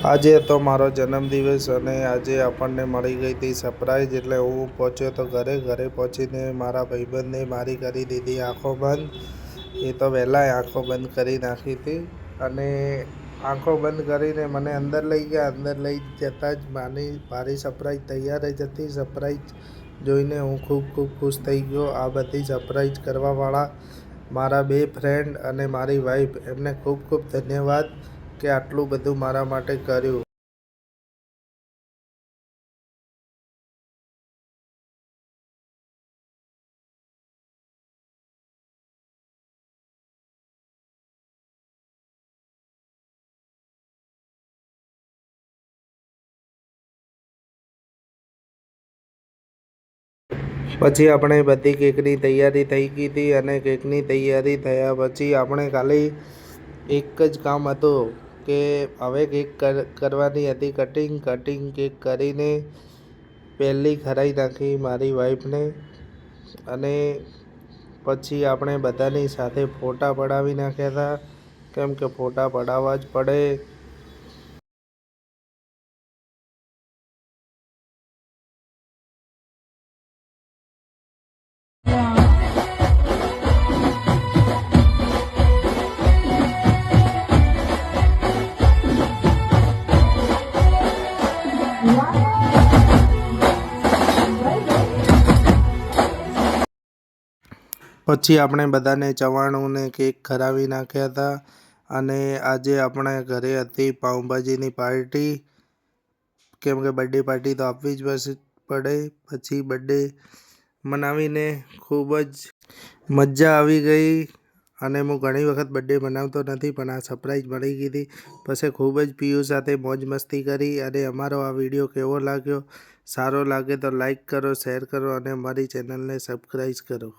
આજે હતો મારો જન્મદિવસ અને આજે આપણને મળી ગઈ હતી સરપ્રાઈઝ। એટલે હું પહોંચ્યો તો ઘરે પહોંચીને મારા ભાઈબંધને મારી કરી દીધી આંખો બંધ। એ તો વહેલાય આંખો બંધ કરી નાખી હતી અને આંખો બંધ કરીને મને અંદર લઈ ગયા। અંદર લઈ જતાં જ મારી સરપ્રાઈઝ તૈયાર જ હતી। સરપ્રાઈઝ જોઈને હું ખૂબ ખુશ થઈ ગયો। આ બધી સરપ્રાઈઝ કરવાવાળા મારા 2 ફ્રેન્ડ અને મારી વાઈફ, એમને ખૂબ ધન્યવાદ કે આટલું બધું મારા માટે કર્યું। પછી આપણે બધી કેકની તૈયારી થઈ ગઈ હતી અને કેકની તૈયારી થયા પછી આપણે ખાલી એક જ કામ હતું કે હવે કેક કરવાની હતી કટિંગ કેક કરીને પહેલી ખરાઈ નાખી મારી વાઈફને અને પછી આપણે બધાની સાથે ફોટા પડાવી નાખ્યા હતા, કેમ કે ફોટા પડાવવા જ પડે। પછી આપણે બધાને ચવાણું ને કેક ખરાવી નાખ્યા હતા અને આજે આપણા ઘરે હતી પાઉંભાજીની પાર્ટી, કેમ કે બર્થડે પાર્ટી તો આપવી જ પડે। પછી બર્થડે મનાવીને ખૂબ જ મજા આવી ગઈ અને હું ઘણી વખત બર્થડે મનાવતો નથી, પણ આ સરપ્રાઈઝ મળી ગઈ હતી। પછી ખૂબ જ પીયુ સાથે મોજ મસ્તી કરી। અને અમારો આ વિડીયો કેવો લાગ્યો? સારો લાગે તો લાઈક કરો, શેર કરો અને અમારી ચેનલને સબસ્ક્રાઈબ કરો।